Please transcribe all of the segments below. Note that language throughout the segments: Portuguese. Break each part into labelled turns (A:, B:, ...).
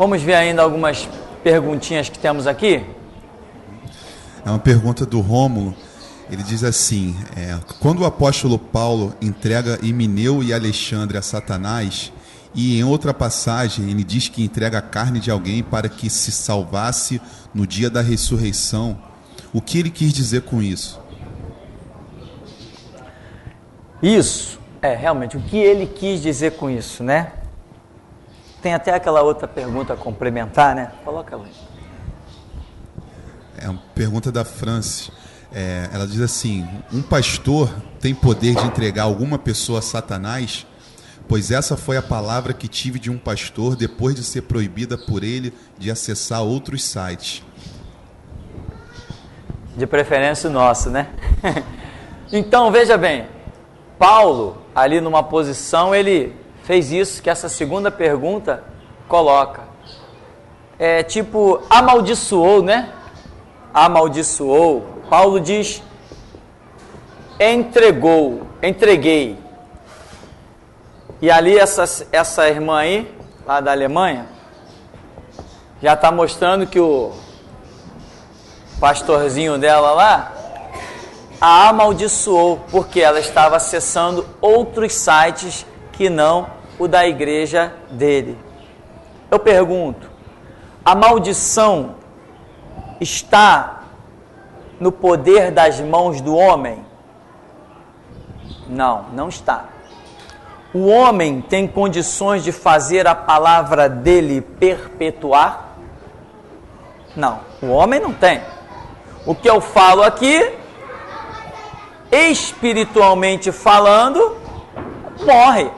A: Vamos ver ainda algumas perguntinhas que temos aqui.
B: É uma pergunta do Rômulo. Ele diz assim, quando o apóstolo Paulo entrega Himeneu e Alexandre a Satanás, e em outra passagem ele diz que entrega a carne de alguém para que se salvasse no dia da ressurreição, o que ele quis dizer com isso?
A: Isso, realmente, o que ele quis dizer com isso, né? Tem até aquela outra pergunta complementar, né? Coloca ela aí.
B: É uma pergunta da Franci. Ela diz assim, um pastor tem poder de entregar alguma pessoa a Satanás? Pois essa foi a palavra que tive de um pastor depois de ser proibida por ele de acessar outros sites.
A: De preferência o nosso, né? Então, veja bem, Paulo, ali numa posição, ele fez isso que essa segunda pergunta coloca. Tipo, amaldiçoou, né? Amaldiçoou. Paulo diz, entreguei. E ali essa irmã aí, lá da Alemanha, já está mostrando que o pastorzinho dela lá a amaldiçoou, porque ela estava acessando outros sites que não o da igreja dele. Eu pergunto, a maldição está no poder das mãos do homem? Não, não está. O homem tem condições de fazer a palavra dele perpetuar? Não, o homem não tem. O que eu falo aqui, espiritualmente falando, morre.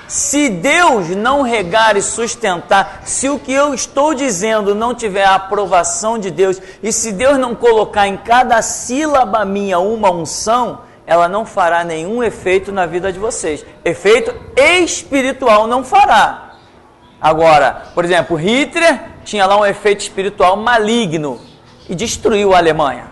A: Se Deus não regar e sustentar, se o que eu estou dizendo não tiver a aprovação de Deus, e se Deus não colocar em cada sílaba minha uma unção, ela não fará nenhum efeito na vida de vocês. Efeito espiritual não fará. Agora, por exemplo, Hitler tinha lá um efeito espiritual maligno e destruiu a Alemanha.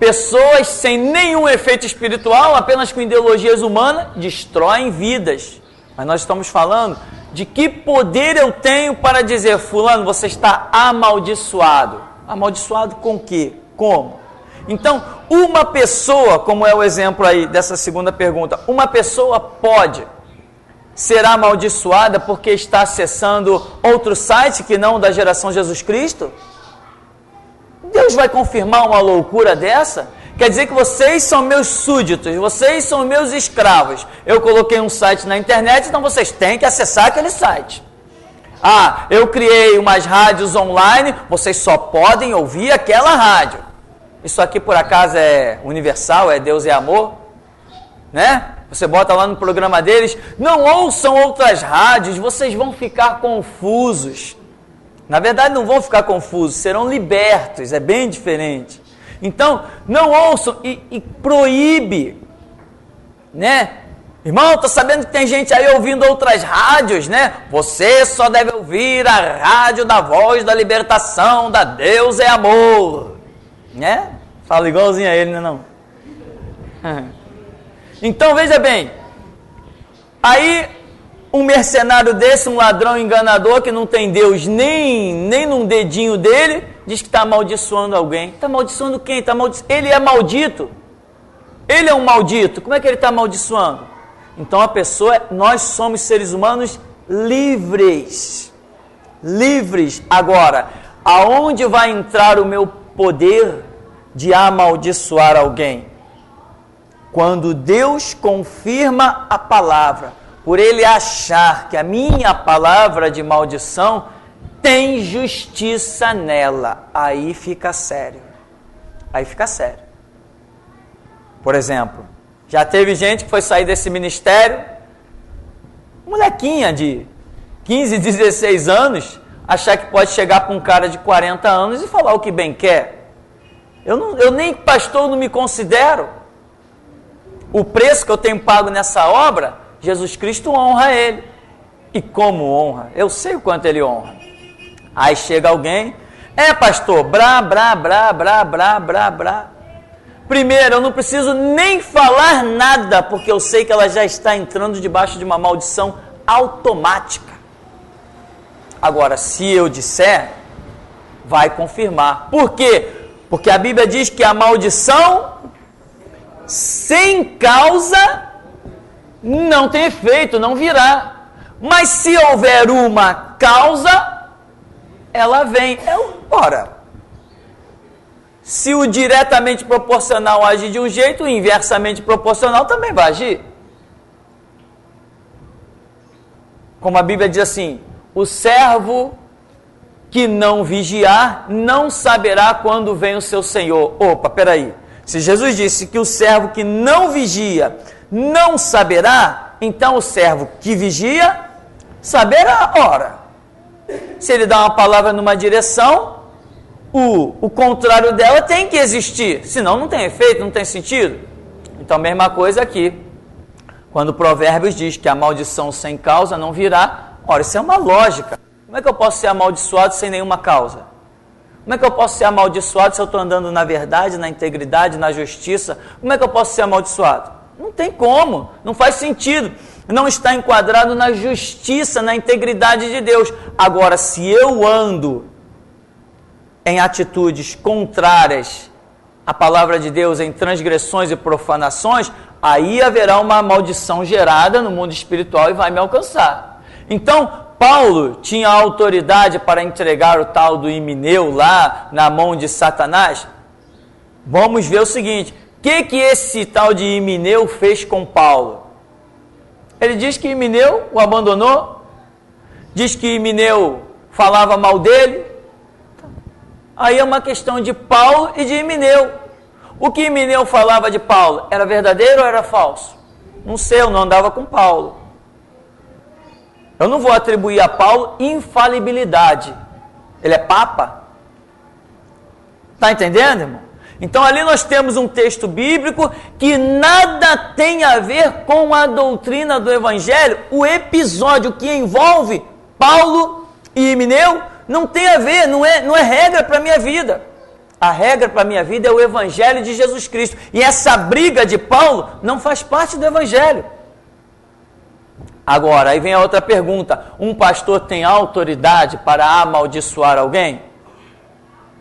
A: Pessoas sem nenhum efeito espiritual, apenas com ideologias humanas, destroem vidas. Mas nós estamos falando de que poder eu tenho para dizer, fulano, você está amaldiçoado. Amaldiçoado com quê? Como? Então, uma pessoa, como é o exemplo aí dessa segunda pergunta, uma pessoa pode ser amaldiçoada porque está acessando outro site que não o da geração Jesus Cristo? Deus vai confirmar uma loucura dessa? Quer dizer que vocês são meus súditos, vocês são meus escravos. Eu coloquei um site na internet, então vocês têm que acessar aquele site. Ah, eu criei umas rádios online, vocês só podem ouvir aquela rádio. Isso aqui por acaso é universal, é Deus é amor? Né? Você bota lá no programa deles, não ouçam outras rádios, vocês vão ficar confusos. Na verdade não vão ficar confusos, serão libertos, é bem diferente. Então, não ouçam e proíbe, né? Irmão, tô sabendo que tem gente aí ouvindo outras rádios, né? Você só deve ouvir a rádio da Voz da Libertação, da Deus é Amor. Né? Fala igualzinho a ele, né não? Então, veja bem. Aí, um mercenário desse, um ladrão enganador que não tem Deus nem num dedinho dele, diz que está amaldiçoando alguém. Está amaldiçoando quem? Ele é maldito. Ele é um maldito. Como é que ele está amaldiçoando? Então a pessoa, nós somos seres humanos livres. Livres. Agora, aonde vai entrar o meu poder de amaldiçoar alguém? Quando Deus confirma a palavra, por ele achar que a minha palavra de maldição tem justiça nela, aí fica sério. Aí fica sério. Por exemplo, já teve gente que foi sair desse ministério, molequinha de 15, 16 anos, achar que pode chegar para um cara de 40 anos e falar o que bem quer. Eu nem pastor não me considero. O preço que eu tenho pago nessa obra, Jesus Cristo honra ele. E como honra? Eu sei o quanto ele honra. Aí chega alguém, pastor, brá. Primeiro, eu não preciso nem falar nada, porque eu sei que ela já está entrando debaixo de uma maldição automática. Agora, se eu disser, vai confirmar. Por quê? Porque a Bíblia diz que a maldição sem causa não tem efeito, não virá. Mas se houver uma causa, ela vem. Ora, se o diretamente proporcional agir de um jeito, o inversamente proporcional também vai agir. Como a Bíblia diz assim, o servo que não vigiar não saberá quando vem o seu Senhor. Opa, peraí. Se Jesus disse que o servo que não vigia não saberá, então o servo que vigia saberá. Ora, se ele dá uma palavra numa direção, o contrário dela tem que existir, senão não tem efeito, não tem sentido. Então, mesma coisa aqui. Quando Provérbios diz que a maldição sem causa não virá, ora, isso é uma lógica. Como é que eu posso ser amaldiçoado sem nenhuma causa? Como é que eu posso ser amaldiçoado se eu estou andando na verdade, na integridade, na justiça? Como é que eu posso ser amaldiçoado? Não tem como, não faz sentido. Não está enquadrado na justiça, na integridade de Deus. Agora, se eu ando em atitudes contrárias à palavra de Deus, em transgressões e profanações, aí haverá uma maldição gerada no mundo espiritual e vai me alcançar. Então, Paulo tinha autoridade para entregar o tal do Himeneu lá na mão de Satanás? Vamos ver o seguinte, o que esse tal de Himeneu fez com Paulo? Ele diz que Himeneu o abandonou, diz que Himeneu falava mal dele. Aí é uma questão de Paulo e de Himeneu. O que Himeneu falava de Paulo, era verdadeiro ou era falso? Não sei, eu não andava com Paulo. Eu não vou atribuir a Paulo infalibilidade. Ele é papa. Está entendendo, irmão? Então ali nós temos um texto bíblico que nada tem a ver com a doutrina do Evangelho. O episódio que envolve Paulo e Himeneu não tem a ver, não é regra para a minha vida. A regra para a minha vida é o Evangelho de Jesus Cristo. E essa briga de Paulo não faz parte do Evangelho. Agora, aí vem a outra pergunta. Um pastor tem autoridade para amaldiçoar alguém?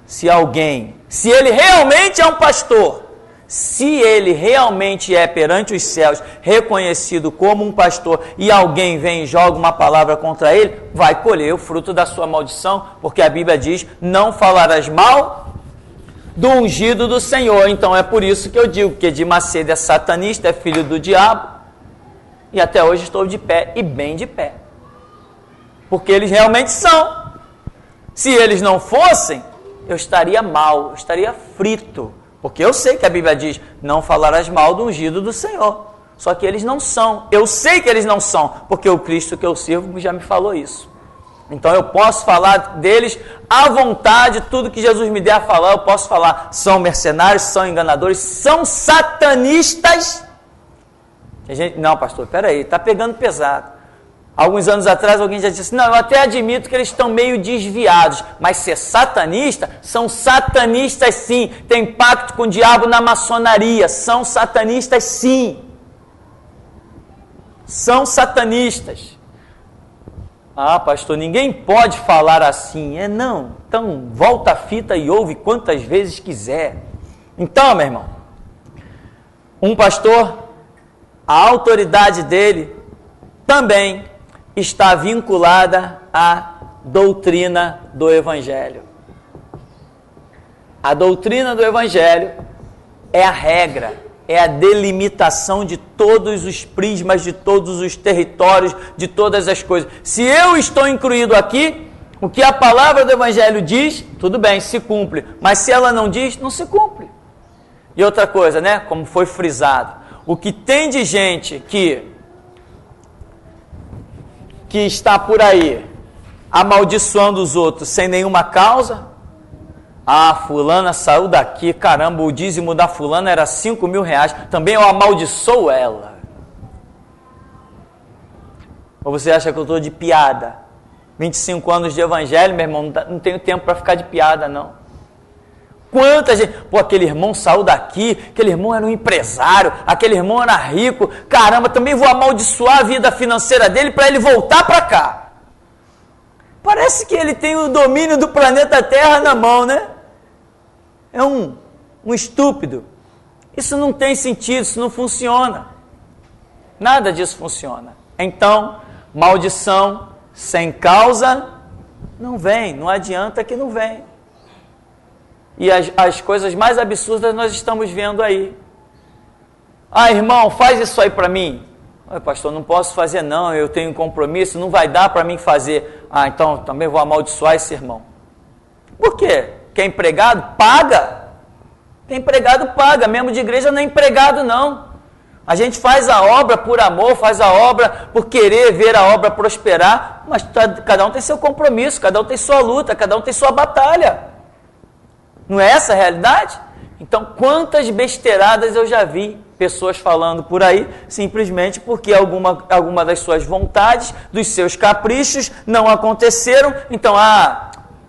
A: Se ele realmente é um pastor, se ele realmente é perante os céus reconhecido como um pastor e alguém vem e joga uma palavra contra ele, vai colher o fruto da sua maldição, porque a Bíblia diz, não falarás mal do ungido do Senhor. Então é por isso que eu digo que Edir Macedo é satanista, é filho do diabo, e até hoje estou de pé, e bem de pé, porque eles realmente são. Se eles não fossem, eu estaria mal, eu estaria frito, porque eu sei que a Bíblia diz, não falarás mal do ungido do Senhor, só que eles não são, eu sei que eles não são, porque o Cristo que eu sirvo já me falou isso. Então eu posso falar deles à vontade, tudo que Jesus me der a falar, eu posso falar, são mercenários, são enganadores, são satanistas. Não, pastor, peraí, está pegando pesado. Alguns anos atrás alguém já disse assim, não, eu até admito que eles estão meio desviados, mas ser satanista, são satanistas sim, tem pacto com o diabo na maçonaria, são satanistas sim. São satanistas. Ah, pastor, ninguém pode falar assim. Não, então volta a fita e ouve quantas vezes quiser. Então, meu irmão, um pastor, a autoridade dele também está vinculada à doutrina do Evangelho. A doutrina do Evangelho é a regra, é a delimitação de todos os prismas, de todos os territórios, de todas as coisas. Se eu estou incluído aqui, o que a palavra do Evangelho diz, tudo bem, se cumpre. Mas se ela não diz, não se cumpre. E outra coisa, né? Como foi frisado, o que tem de gente que está por aí amaldiçoando os outros sem nenhuma causa. Ah, fulana saiu daqui, caramba, o dízimo da fulana era 5 mil reais, também eu amaldiçoo ela. Ou você acha que eu estou de piada? 25 anos de evangelho, meu irmão, não tenho tempo para ficar de piada, não. Quanta gente, pô, aquele irmão saiu daqui, aquele irmão era um empresário, aquele irmão era rico, caramba, também vou amaldiçoar a vida financeira dele para ele voltar para cá. Parece que ele tem o domínio do planeta Terra na mão, né? É um estúpido. Isso não tem sentido, isso não funciona. Nada disso funciona. Então, maldição sem causa não vem, não adianta que não vem. E as coisas mais absurdas nós estamos vendo aí. Ah, irmão, faz isso aí para mim. Pastor, não posso fazer não, eu tenho um compromisso, não vai dar para mim fazer. Ah, então também vou amaldiçoar esse irmão. Por quê? Quem é empregado, paga. Quem é empregado, paga. Mesmo de igreja não é empregado, não. A gente faz a obra por amor, faz a obra por querer ver a obra prosperar, mas cada um tem seu compromisso, cada um tem sua luta, cada um tem sua batalha. Não é essa a realidade? Então, quantas besteiradas eu já vi pessoas falando por aí, simplesmente porque alguma das suas vontades, dos seus caprichos, não aconteceram. Então,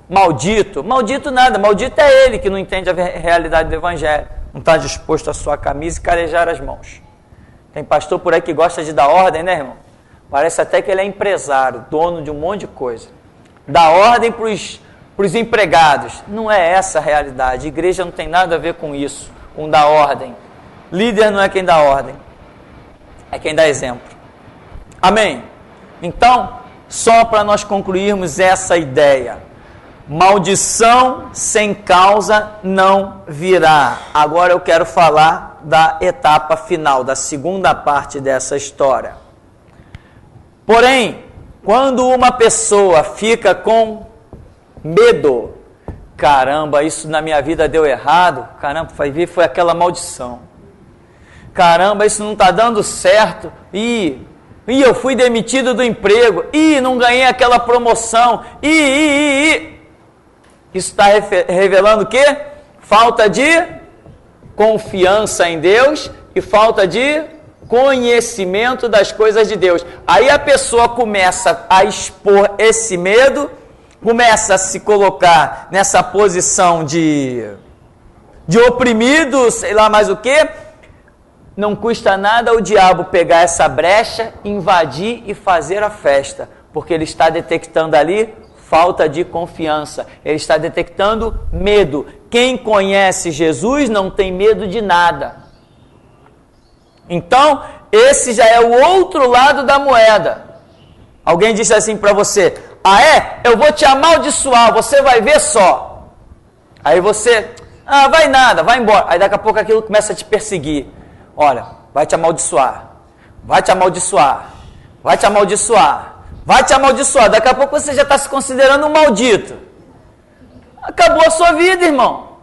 A: maldito. Maldito nada, maldito é ele que não entende a realidade do Evangelho. Não está disposto a suar a camisa e carejar as mãos. Tem pastor por aí que gosta de dar ordem, né, irmão? Parece até que ele é empresário, dono de um monte de coisa. Dá ordem para os empregados. Não é essa a realidade. A igreja não tem nada a ver com isso, com dar ordem. Líder não é quem dá ordem, é quem dá exemplo. Amém? Então, só para nós concluirmos essa ideia. Maldição sem causa não virá. Agora eu quero falar da etapa final, da segunda parte dessa história. Porém, quando uma pessoa fica com medo, caramba, isso na minha vida deu errado, caramba, foi aquela maldição. Caramba, isso não está dando certo, eu fui demitido do emprego, não ganhei aquela promoção, Isso está revelando o quê? Falta de confiança em Deus e falta de conhecimento das coisas de Deus. Aí a pessoa começa a expor esse medo, começa a se colocar nessa posição de oprimido, sei lá mais o quê. Não custa nada o diabo pegar essa brecha, invadir e fazer a festa, porque ele está detectando ali falta de confiança, ele está detectando medo. Quem conhece Jesus não tem medo de nada. Então, esse já é o outro lado da moeda. Alguém disse assim para você: eu vou te amaldiçoar, você vai ver só. Aí você, vai nada, vai embora. Aí daqui a pouco aquilo começa a te perseguir. Olha, vai te amaldiçoar, vai te amaldiçoar, vai te amaldiçoar, vai te amaldiçoar. Daqui a pouco você já está se considerando um maldito. Acabou a sua vida, irmão.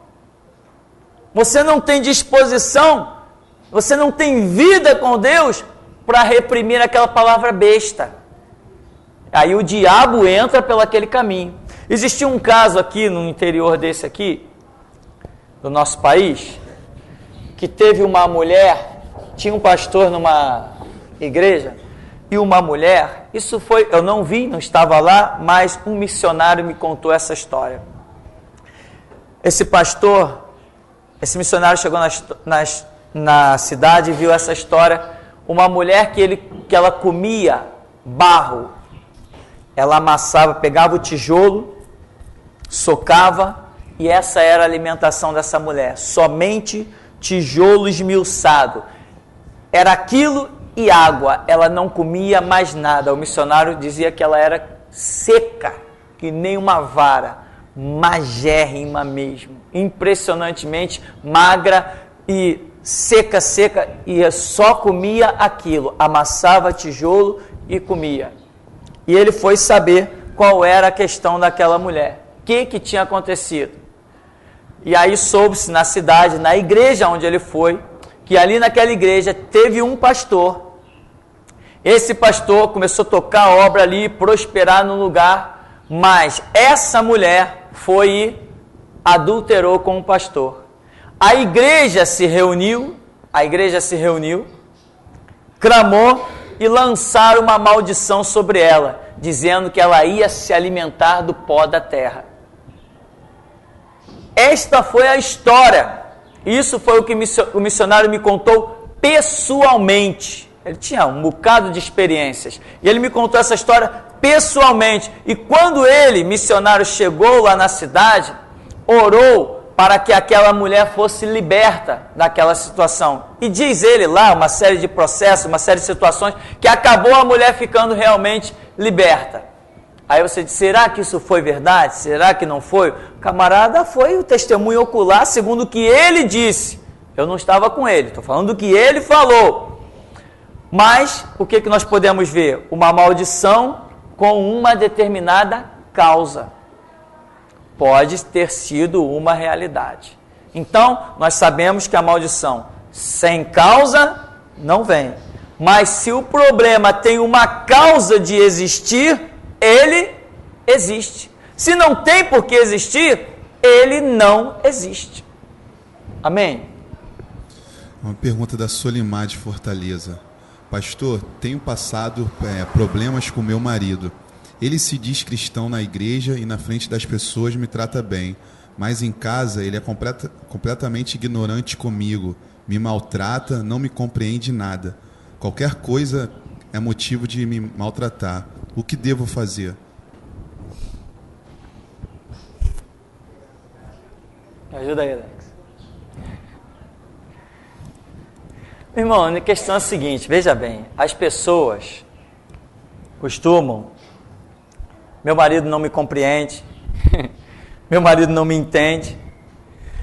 A: Você não tem disposição, você não tem vida com Deus para reprimir aquela palavra besta. Aí o diabo entra pelo aquele caminho. Existia um caso aqui no interior desse aqui, do nosso país, que teve uma mulher, tinha um pastor numa igreja, e uma mulher, isso foi, eu não vi, não estava lá, mas um missionário me contou essa história. Esse missionário chegou na cidade e viu essa história, uma mulher que ela comia barro, ela amassava, pegava o tijolo, socava, e essa era a alimentação dessa mulher, somente tijolo esmiuçado. Era aquilo e água, ela não comia mais nada. O missionário dizia que ela era seca, que nem uma vara, magérrima mesmo, impressionantemente magra e seca, e só comia aquilo, amassava tijolo e comia. E ele foi saber qual era a questão daquela mulher, o que tinha acontecido. E aí soube-se na cidade, na igreja onde ele foi, que ali naquela igreja teve um pastor. Esse pastor começou a tocar a obra ali, prosperar no lugar, mas essa mulher foi e adulterou com o pastor. A igreja se reuniu, clamou e lançaram uma maldição sobre ela, dizendo que ela ia se alimentar do pó da terra. Esta foi a história. Isso foi o que o missionário me contou pessoalmente. Ele tinha um bocado de experiências. E ele me contou essa história pessoalmente. E quando ele, missionário, chegou lá na cidade, orou para que aquela mulher fosse liberta daquela situação. E diz ele lá, uma série de processos, uma série de situações, que acabou a mulher ficando realmente liberta. Aí você diz, será que isso foi verdade? Será que não foi? O camarada foi o testemunho ocular, segundo o que ele disse. Eu não estava com ele, estou falando do que ele falou. Mas, o que nós podemos ver? Uma maldição com uma determinada causa. Pode ter sido uma realidade. Então, nós sabemos que a maldição sem causa não vem. Mas se o problema tem uma causa de existir, ele existe. Se não tem por que existir, ele não existe. Amém?
B: Uma pergunta da Solimar de Fortaleza. Pastor, tenho passado problemas com meu marido. Ele se diz cristão na igreja e na frente das pessoas me trata bem, mas em casa ele é completamente ignorante comigo, me maltrata, não me compreende nada. Qualquer coisa é motivo de me maltratar. O que devo fazer?
A: Me ajuda aí, Alex. Irmão, a questão é a seguinte, veja bem, as pessoas costumam... Meu marido não me compreende. Meu marido não me entende.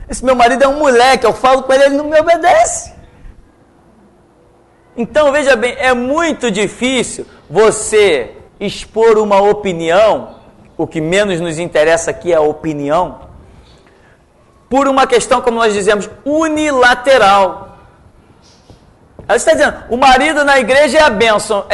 A: Esse meu marido é um moleque, eu falo com ele, ele não me obedece. Então, veja bem, é muito difícil você expor uma opinião, o que menos nos interessa aqui é a opinião, por uma questão, como nós dizemos, unilateral. Ela está dizendo, o marido na igreja é a bênção,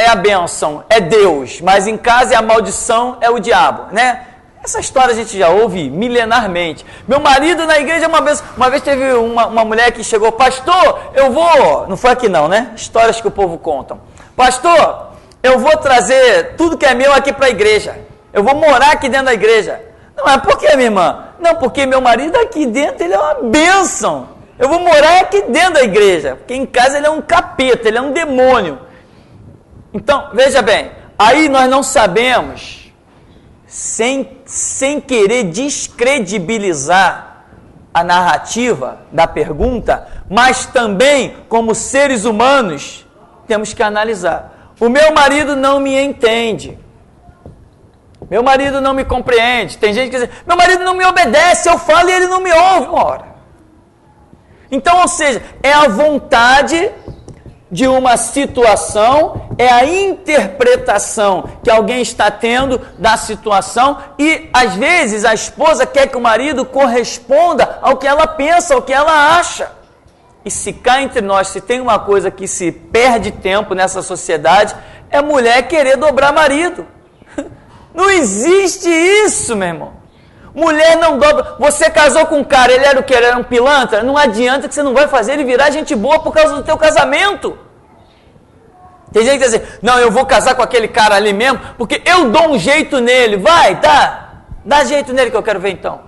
A: é Deus, mas em casa é a maldição, é o diabo, né? Essa história a gente já ouve milenarmente. Meu marido na igreja é uma bênção. Uma vez teve uma mulher que chegou, pastor, eu vou... Não foi aqui não, né? Histórias que o povo conta. Pastor, eu vou trazer tudo que é meu aqui para a igreja. Eu vou morar aqui dentro da igreja. Não, mas por que, minha irmã? Não, porque meu marido aqui dentro, ele é uma bênção. Eu vou morar aqui dentro da igreja, porque em casa ele é um capeta, ele é um demônio. Então, veja bem, aí nós não sabemos, sem querer descredibilizar a narrativa da pergunta, mas também, como seres humanos, temos que analisar. O meu marido não me entende. Meu marido não me compreende. Tem gente que diz, meu marido não me obedece, eu falo e ele não me ouve. Ora. Então, ou seja, é a vontade de uma situação, é a interpretação que alguém está tendo da situação e, às vezes, a esposa quer que o marido corresponda ao que ela pensa, ao que ela acha. E se cá entre nós, se tem uma coisa que se perde tempo nessa sociedade, é mulher querer dobrar marido. Não existe isso, meu irmão. Mulher não dobra. Você casou com um cara, ele era o que? Ele era um pilantra? Não adianta que você não vai fazer ele virar gente boa por causa do teu casamento. Tem gente que diz assim, não, eu vou casar com aquele cara ali mesmo, porque eu dou um jeito nele. Vai, tá? Dá jeito nele que eu quero ver então.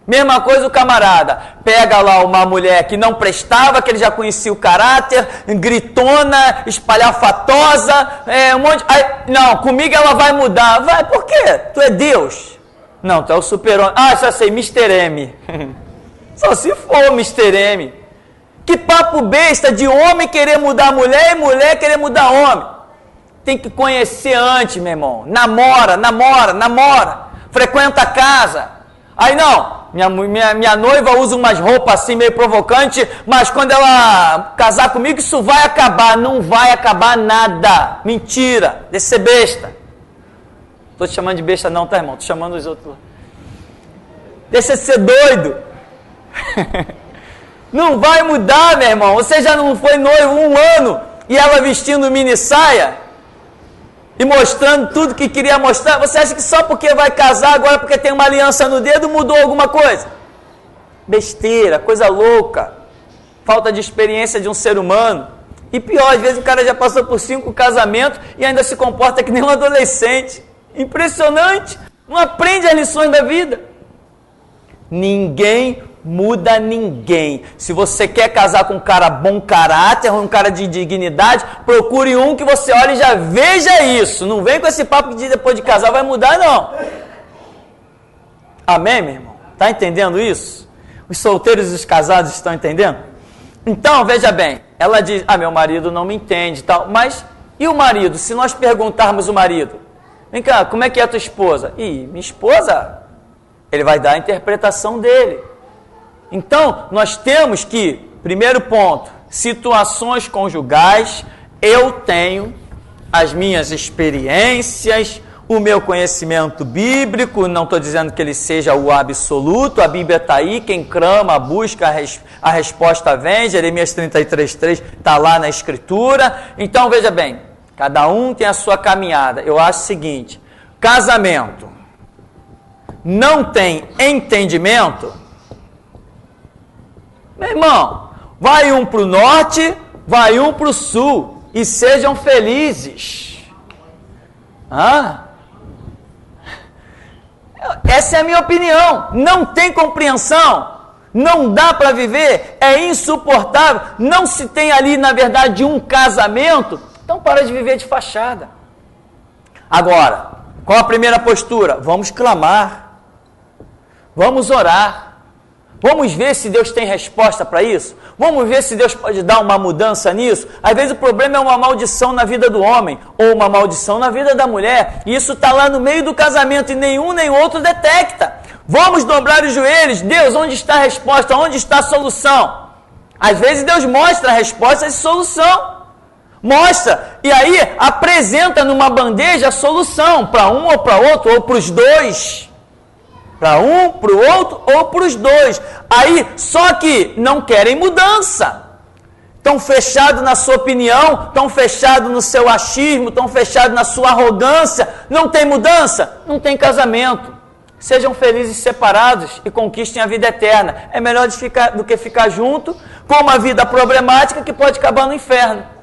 A: Mesma coisa o camarada. Pega lá uma mulher que não prestava, que ele já conhecia o caráter, gritona, espalhafatosa, um monte... Aí, não, comigo ela vai mudar. Vai, por quê? Tu é Deus. Não, tu é o super-homem. Ah, já sei, Mr. M. Só se for Mr. M. Que papo besta de homem querer mudar mulher e mulher querer mudar homem. Tem que conhecer antes, meu irmão. Namora. Frequenta a casa. Aí não, minha noiva usa umas roupas assim meio provocante, mas quando ela casar comigo isso vai acabar. Não vai acabar nada. Mentira. Deixa de ser besta. Estou te chamando de besta não, tá, irmão? Estou chamando os outros. Deixa de ser doido. Não vai mudar, meu irmão. Você já não foi noivo 1 ano e ela vestindo mini saia e mostrando tudo que queria mostrar. Você acha que só porque vai casar agora, porque tem uma aliança no dedo, mudou alguma coisa? Besteira, coisa louca. Falta de experiência de um ser humano. E pior, às vezes o cara já passou por 5 casamentos e ainda se comporta que nem um adolescente. Impressionante. Não aprende as lições da vida. Ninguém muda ninguém. Se você quer casar com um cara bom caráter, um cara de dignidade, procure um que você olhe e já veja isso. Não vem com esse papo de depois de casar vai mudar, não. Amém, meu irmão? Está entendendo isso? Os solteiros e os casados estão entendendo? Então, veja bem, ela diz, meu marido não me entende e tal, mas e o marido? Se nós perguntarmos o marido, vem cá, como é que é a tua esposa? Minha esposa, ele vai dar a interpretação dele. Então, nós temos que, primeiro ponto, situações conjugais, eu tenho as minhas experiências, o meu conhecimento bíblico, não estou dizendo que ele seja o absoluto, a Bíblia está aí, quem clama, busca, a resposta vem, Jeremias 33:3 está lá na Escritura. Então, veja bem, cada um tem a sua caminhada. Eu acho o seguinte, casamento não tem entendimento, meu irmão, vai um para o norte, vai um para o sul, e sejam felizes. Essa é a minha opinião. Não tem compreensão, não dá para viver, é insuportável, não se tem ali, na verdade, um casamento, então para de viver de fachada. Agora, qual a primeira postura? Vamos clamar, vamos orar, vamos ver se Deus tem resposta para isso, vamos ver se Deus pode dar uma mudança nisso. Às vezes o problema é uma maldição na vida do homem, ou uma maldição na vida da mulher, e isso está lá no meio do casamento, e nenhum nem outro detecta. Vamos dobrar os joelhos, Deus, onde está a resposta, onde está a solução? Às vezes Deus mostra a resposta e a solução, mostra, e aí apresenta numa bandeja a solução, para um ou para outro, ou para os dois, para um, para o outro ou para os dois. Aí, só que não querem mudança. Estão fechados na sua opinião, estão fechados no seu achismo, estão fechados na sua arrogância. Não tem mudança? Não tem casamento. Sejam felizes separados e conquistem a vida eterna. É melhor do que ficar junto com uma vida problemática que pode acabar no inferno.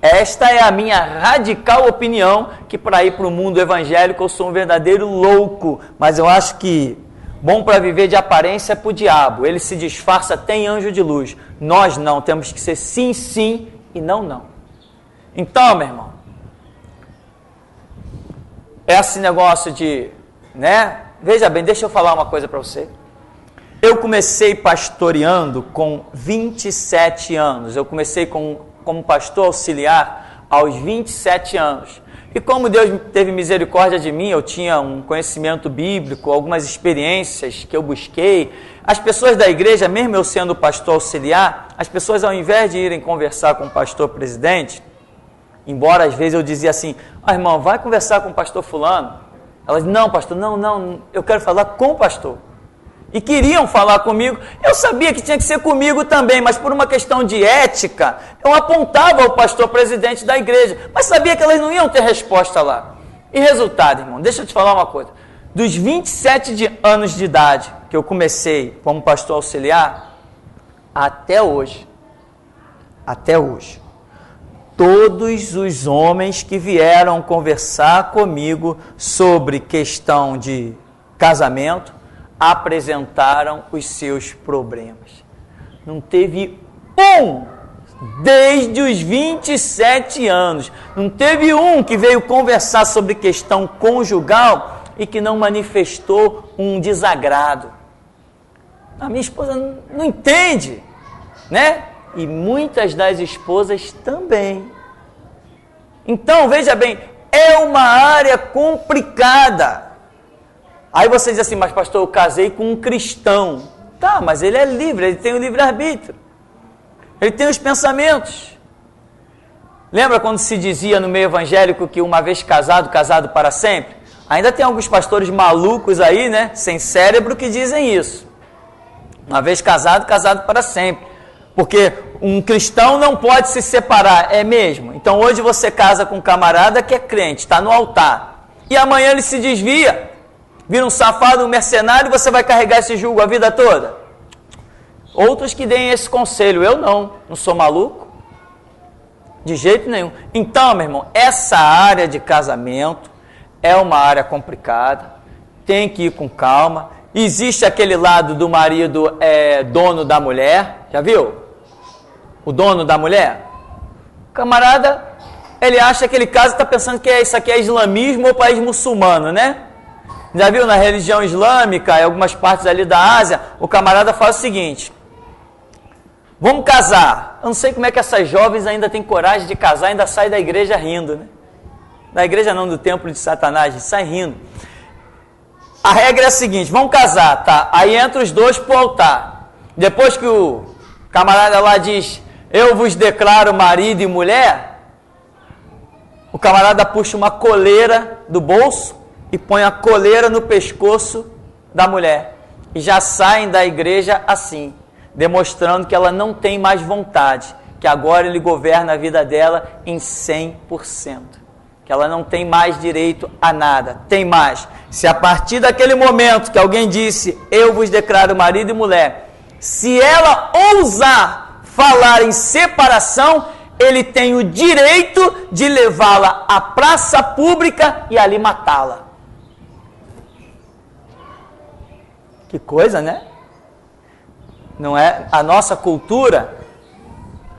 A: Esta é a minha radical opinião, que para ir para o mundo evangélico eu sou um verdadeiro louco, mas eu acho que bom para viver de aparência é para o diabo, ele se disfarça até em anjo de luz. Nós não, temos que ser sim, sim e não, não. Então, meu irmão, esse negócio de, veja bem, deixa eu falar uma coisa para você. Eu comecei pastoreando com 27 anos, eu comecei como pastor auxiliar aos 27 anos. E como Deus teve misericórdia de mim, eu tinha um conhecimento bíblico, algumas experiências que eu busquei. As pessoas da igreja, mesmo eu sendo pastor auxiliar, as pessoas ao invés de irem conversar com o pastor presidente, embora às vezes eu dizia assim, irmão, vai conversar com o pastor fulano. Elas, não pastor, não, eu quero falar com o pastor. E queriam falar comigo, eu sabia que tinha que ser comigo também, mas por uma questão de ética, eu apontava ao pastor presidente da igreja, mas sabia que elas não iam ter resposta lá. E resultado, irmão, deixa eu te falar uma coisa, dos 27 anos de idade que eu comecei como pastor auxiliar, até hoje, todos os homens que vieram conversar comigo sobre questão de casamento, apresentaram os seus problemas. Não teve um, desde os 27 anos, não teve um que veio conversar sobre questão conjugal e que não manifestou um desagrado. A minha esposa não entende, E muitas das esposas também. Então, veja bem, é uma área complicada. Aí você diz assim, mas pastor, eu casei com um cristão. Tá, mas ele é livre, ele tem o livre-arbítrio. Ele tem os pensamentos. Lembra quando se dizia no meio evangélico que uma vez casado, casado para sempre? Ainda tem alguns pastores malucos aí, sem cérebro, que dizem isso. Uma vez casado, casado para sempre. Porque um cristão não pode se separar, é mesmo? Então hoje você casa com um camarada que é crente, está no altar. E amanhã ele se desvia. Vira um safado, um mercenário, e você vai carregar esse jugo a vida toda? Outros que deem esse conselho, eu não sou maluco, de jeito nenhum. Então, meu irmão, essa área de casamento é uma área complicada, tem que ir com calma, Existe aquele lado do marido dono da mulher, já viu? O dono da mulher. O camarada, ele acha que aquele caso está pensando que isso aqui é islamismo ou país muçulmano, né? Já viu na religião islâmica, em algumas partes ali da Ásia, o camarada faz o seguinte: vamos casar. Eu não sei como é que essas jovens ainda têm coragem de casar, ainda sai da igreja rindo, né? Da igreja não, do templo de Satanás, sai rindo. A regra é a seguinte: vamos casar, tá? Aí entra os dois pro altar. Depois que o camarada lá diz, eu vos declaro marido e mulher, o camarada puxa uma coleira do bolso e põe a coleira no pescoço da mulher. E já saem da igreja assim, demonstrando que ela não tem mais vontade, que agora ele governa a vida dela em 100%. Que ela não tem mais direito a nada. Tem mais. Se a partir daquele momento que alguém disse, eu vos declaro marido e mulher, se ela ousar falar em separação, ele tem o direito de levá-la à praça pública e ali matá-la. Que coisa, né? Não é? A nossa cultura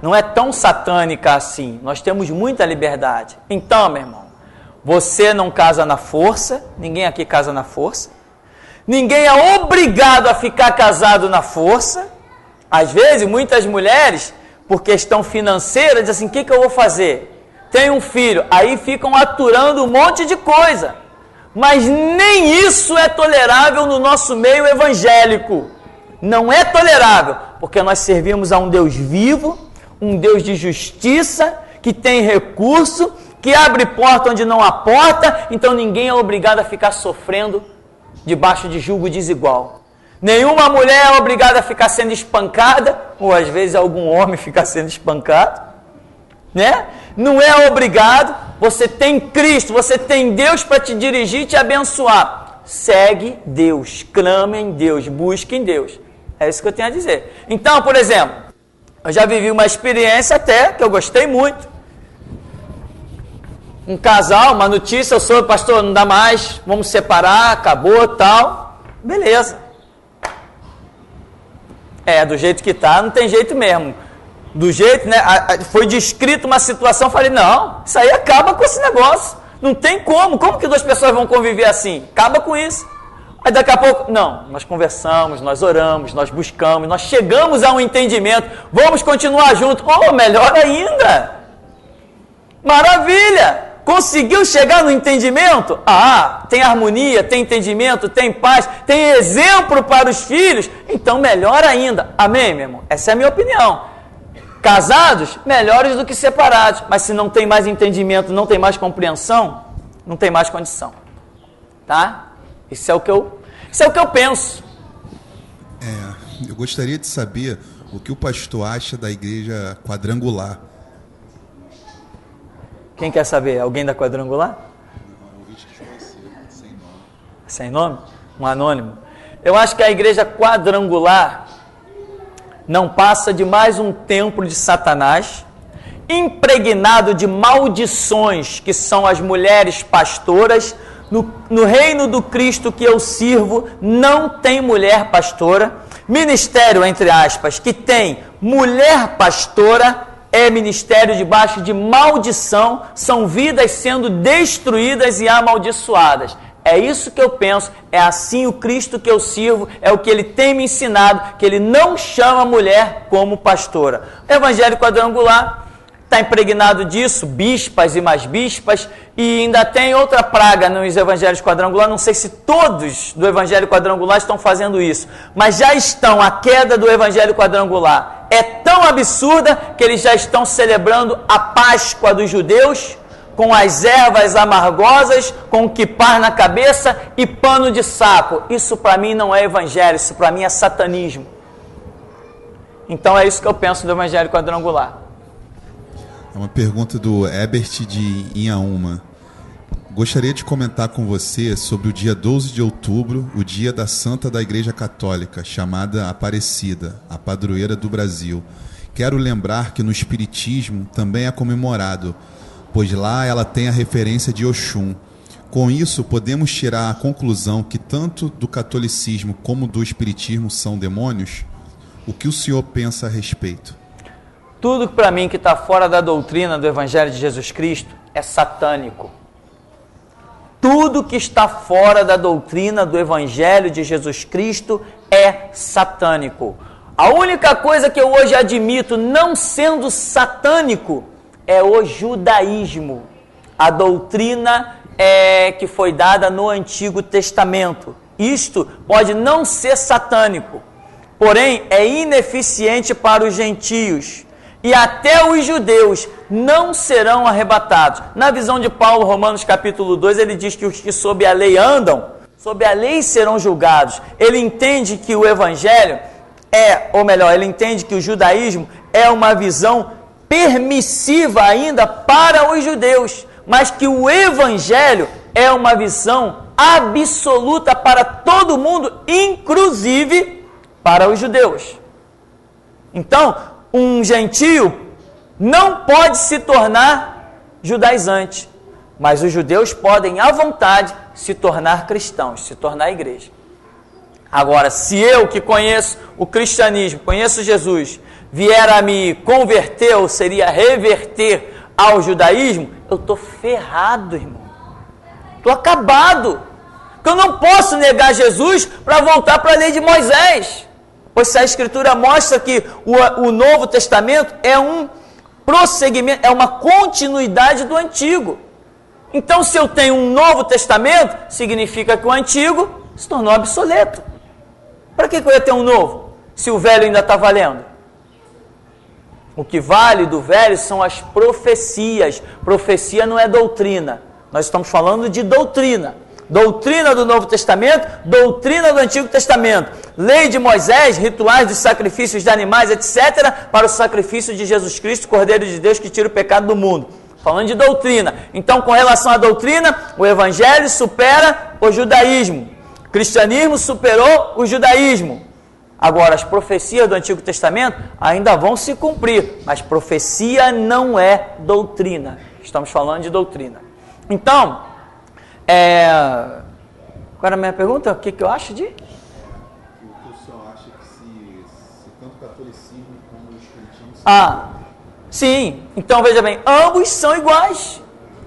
A: não é tão satânica assim. Nós temos muita liberdade. Então, meu irmão, você não casa na força. Ninguém aqui casa na força. Ninguém é obrigado a ficar casado na força. Às vezes, muitas mulheres, por questão financeira, dizem assim, o que eu vou fazer? Tenho um filho. Aí ficam aturando um monte de coisa. Mas nem isso é tolerável no nosso meio evangélico. Não é tolerável, porque nós servimos a um Deus vivo, um Deus de justiça, que tem recurso, que abre porta onde não há porta, então ninguém é obrigado a ficar sofrendo debaixo de julgo desigual. Nenhuma mulher é obrigada a ficar sendo espancada, ou às vezes algum homem ficar sendo espancado, né? Não é obrigado, você tem Cristo, você tem Deus para te dirigir e te abençoar. Segue Deus, clame em Deus, busque em Deus. É isso que eu tenho a dizer. Então, por exemplo, eu já vivi uma experiência até, que eu gostei muito. Um casal, uma notícia, eu sou pastor, não dá mais, vamos separar, acabou, tal. Beleza. Do jeito que tá, não tem jeito mesmo. Do jeito, né, foi descrito uma situação, falei, não, isso aí acaba com esse negócio. Não tem como que duas pessoas vão conviver assim? Acaba com isso. Aí daqui a pouco, não, nós conversamos, nós oramos, nós buscamos, nós chegamos a um entendimento, vamos continuar juntos. Oh, melhor ainda! Maravilha! Conseguiu chegar no entendimento? Ah, tem harmonia, tem entendimento, tem paz, tem exemplo para os filhos, então melhor ainda. Amém, meu irmão? Essa é a minha opinião. Casados, melhores do que separados, mas se não tem mais entendimento, não tem mais compreensão, não tem mais condição. Tá? Isso é o que eu penso.
B: Eu gostaria de saber o que o pastor acha da igreja quadrangular.
A: Quem quer saber? Alguém da quadrangular? Sem nome? Um anônimo. Eu acho que a igreja quadrangular não passa de mais um templo de Satanás, impregnado de maldições, que são as mulheres pastoras. No reino do Cristo que eu sirvo, não tem mulher pastora. Ministério, entre aspas, que tem mulher pastora, é ministério debaixo de maldição, são vidas sendo destruídas e amaldiçoadas. É isso que eu penso, é assim o Cristo que eu sirvo, é o que ele tem me ensinado, que ele não chama a mulher como pastora. O evangelho quadrangular está impregnado disso, bispas e mais bispas, e ainda tem outra praga nos evangelhos quadrangular, não sei se todos do evangelho quadrangular estão fazendo isso, mas já estão, a queda do evangelho quadrangular é tão absurda que eles já estão celebrando a Páscoa dos judeus, com as ervas amargosas, com o quipar na cabeça e pano de saco. Isso para mim não é evangelho, isso para mim é satanismo. Então é isso que eu penso do evangelho quadrangular.
B: É uma pergunta do Ebert de Inhaúma. Gostaria de comentar com você sobre o dia 12 de outubro, o dia da Santa da Igreja Católica, chamada Aparecida, a padroeira do Brasil. Quero lembrar que no Espiritismo também é comemorado, pois lá ela tem a referência de Oxum. Com isso, podemos tirar a conclusão que tanto do catolicismo como do espiritismo são demônios? O que o senhor pensa a respeito?
A: Tudo para mim que está fora da doutrina do Evangelho de Jesus Cristo é satânico. Tudo que está fora da doutrina do Evangelho de Jesus Cristo é satânico. A única coisa que eu hoje admito não sendo satânico é o judaísmo. A doutrina que foi dada no Antigo Testamento. Isto pode não ser satânico, porém é ineficiente para os gentios. E até os judeus não serão arrebatados. Na visão de Paulo, Romanos capítulo 2, ele diz que os que sob a lei andam, sob a lei serão julgados. Ele entende que o evangelho ele entende que o judaísmo é uma visão permissiva ainda para os judeus, mas que o evangelho é uma visão absoluta para todo mundo, inclusive para os judeus. Então, um gentio não pode se tornar judaizante, mas os judeus podem, à vontade, se tornar cristãos, se tornar igreja. Agora, se eu que conheço o cristianismo, conheço Jesus, vier a me converter, ou seria reverter ao judaísmo, eu estou ferrado, irmão. Estou acabado. Porque eu não posso negar Jesus para voltar para a lei de Moisés. Pois se a Escritura mostra que o Novo Testamento é um prosseguimento, é uma continuidade do Antigo. Então, se eu tenho um Novo Testamento, significa que o Antigo se tornou obsoleto. Para que eu ia ter um novo, se o velho ainda está valendo? O que vale do velho são as profecias. Profecia não é doutrina. Nós estamos falando de doutrina. Doutrina do Novo Testamento, doutrina do Antigo Testamento. Lei de Moisés, rituais dos sacrifícios de animais, etc., para o sacrifício de Jesus Cristo, Cordeiro de Deus, que tira o pecado do mundo. Falando de doutrina. Então, com relação à doutrina, o Evangelho supera o judaísmo. O cristianismo superou o judaísmo. Agora, as profecias do Antigo Testamento ainda vão se cumprir, mas profecia não é doutrina. Estamos falando de doutrina. Então, agora a minha pergunta, o que eu acho de?
B: O que o senhor acha que se tanto o catolicismo como o espiritismo...
A: Sim. Então, veja bem, ambos são iguais.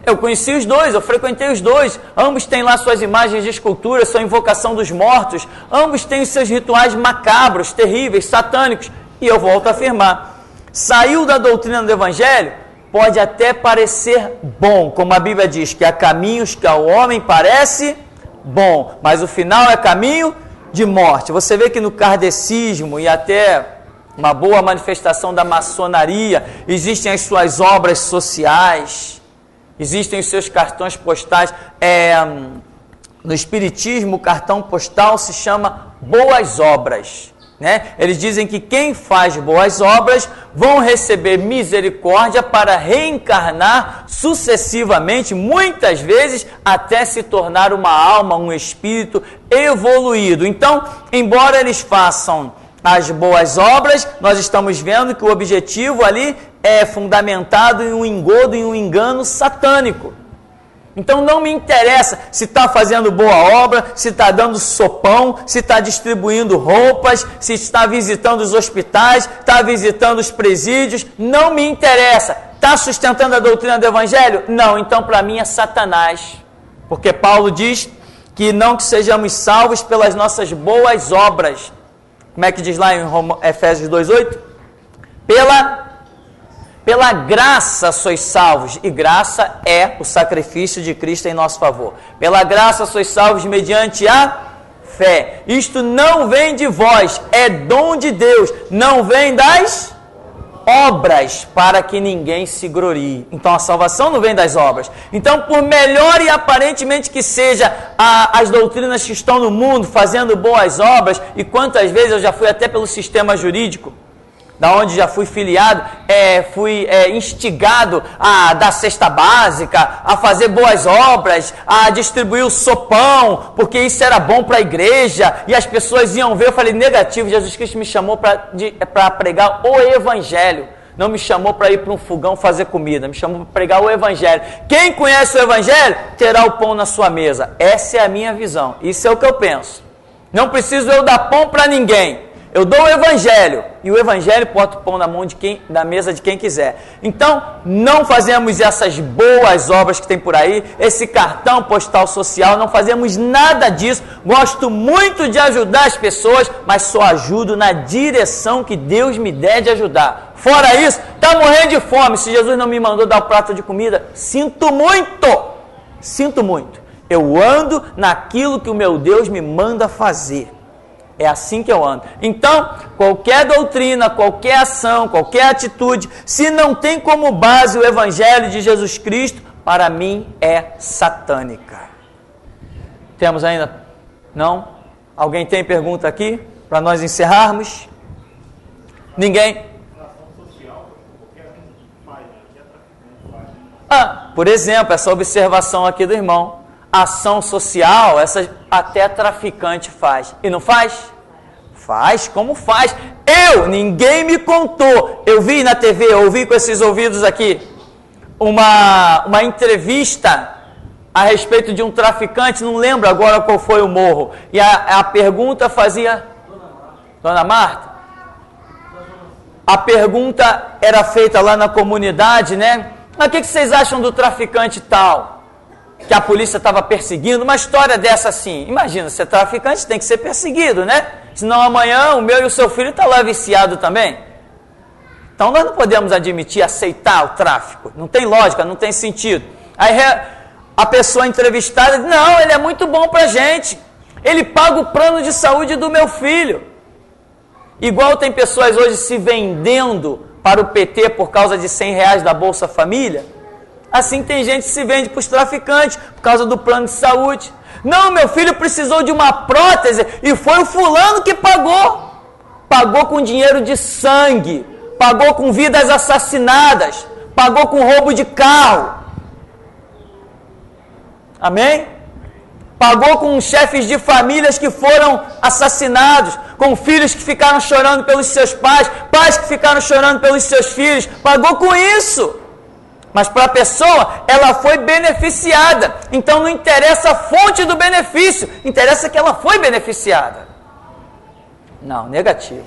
A: Eu conheci os dois, eu frequentei os dois. Ambos têm lá suas imagens de escultura, sua invocação dos mortos. Ambos têm os seus rituais macabros, terríveis, satânicos. E eu volto a afirmar, saiu da doutrina do Evangelho, pode até parecer bom, como a Bíblia diz, que há caminhos que ao homem parece bom, mas o final é caminho de morte. Você vê que no kardecismo e até uma boa manifestação da maçonaria, existem as suas obras sociais, existem os seus cartões postais. No espiritismo, o cartão postal se chama boas obras. Eles dizem que quem faz boas obras vão receber misericórdia para reencarnar sucessivamente, muitas vezes até se tornar uma alma, um espírito evoluído. Então, embora eles façam as boas obras, nós estamos vendo que o objetivo ali é fundamentado em um engodo, em um engano satânico. Então não me interessa se está fazendo boa obra, se está dando sopão, se está distribuindo roupas, se está visitando os hospitais, está visitando os presídios, não me interessa. Está sustentando a doutrina do Evangelho? Não, então para mim é Satanás. Porque Paulo diz que não que sejamos salvos pelas nossas boas obras. Como é que diz lá em Efésios 2,8? Pela graça sois salvos, e graça é o sacrifício de Cristo em nosso favor. Pela graça sois salvos mediante a fé. Isto não vem de vós, é dom de Deus, não vem das obras, para que ninguém se glorie. Então a salvação não vem das obras. Então, por melhor e aparentemente que seja as doutrinas que estão no mundo fazendo boas obras, e quantas vezes eu já fui até pelo sistema jurídico, da onde já fui filiado, fui instigado a dar cesta básica, a fazer boas obras, a distribuir o sopão, porque isso era bom para a igreja, e as pessoas iam ver. Eu falei, negativo, Jesus Cristo me chamou para pregar o Evangelho, Não me chamou para ir para um fogão fazer comida, me chamou para pregar o Evangelho. Quem conhece o Evangelho terá o pão na sua mesa. Essa é a minha visão, isso é o que eu penso. Não preciso eu dar pão para ninguém. Eu dou o Evangelho, e o Evangelho bota o pão na mesa de quem quiser. Então, não fazemos essas boas obras que tem por aí, esse cartão postal social, não fazemos nada disso. Gosto muito de ajudar as pessoas, mas só ajudo na direção que Deus me der de ajudar. Fora isso, está morrendo de fome. Se Jesus não me mandou dar o prato de comida, sinto muito. Sinto muito. Eu ando naquilo que o meu Deus me manda fazer. É assim que eu ando. Então, qualquer doutrina, qualquer ação, qualquer atitude, se não tem como base o Evangelho de Jesus Cristo, para mim é satânica. Temos ainda? Não? Alguém tem pergunta aqui? Para nós encerrarmos? Ninguém? Por exemplo, essa observação aqui do irmão. Ação social, essa até traficante faz. E não faz? Faz, como faz? Ninguém me contou. Eu vi na TV, ouvi com esses ouvidos aqui, uma entrevista a respeito de um traficante, não lembro agora qual foi o morro. E a pergunta fazia... Dona Marta? A pergunta era feita lá na comunidade, né? Mas o que vocês acham do traficante tal? Que a polícia estava perseguindo, uma história dessa assim. Imagina, ser traficante tem que ser perseguido, né? Senão amanhã o meu e o seu filho estão lá viciado também. Então nós não podemos admitir, aceitar o tráfico. Não tem lógica, não tem sentido. Aí a pessoa entrevistada diz, não, ele é muito bom pra gente. Ele paga o plano de saúde do meu filho. Igual tem pessoas hoje se vendendo para o PT por causa de R$100 da Bolsa Família. Assim tem gente que se vende para os traficantes por causa do plano de saúde. Não, meu filho precisou de uma prótese e foi o fulano que pagou. Pagou com dinheiro de sangue, pagou com vidas assassinadas, pagou com roubo de carro. Amém? Pagou com chefes de famílias que foram assassinados, com filhos que ficaram chorando pelos seus pais, pais que ficaram chorando pelos seus filhos. Pagou com isso. Mas para a pessoa, ela foi beneficiada. Então não interessa a fonte do benefício, interessa que ela foi beneficiada. Não, negativo.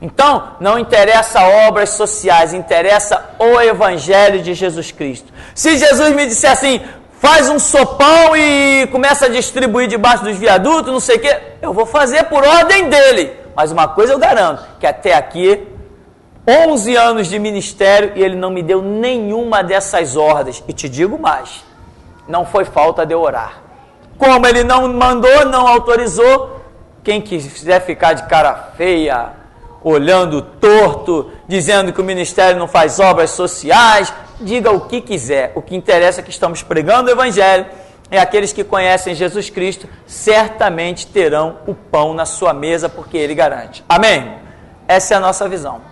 A: Então, não interessa obras sociais, interessa o Evangelho de Jesus Cristo. Se Jesus me disser assim, faz um sopão e começa a distribuir debaixo dos viadutos, não sei o quê, eu vou fazer por ordem dele. Mas uma coisa eu garanto, que até aqui 11 anos de ministério e ele não me deu nenhuma dessas ordens. E te digo mais, não foi falta de eu orar. Como ele não mandou, não autorizou, quem quiser ficar de cara feia, olhando torto, dizendo que o ministério não faz obras sociais, diga o que quiser. O que interessa é que estamos pregando o Evangelho. E aqueles que conhecem Jesus Cristo certamente terão o pão na sua mesa, porque Ele garante. Amém? Essa é a nossa visão.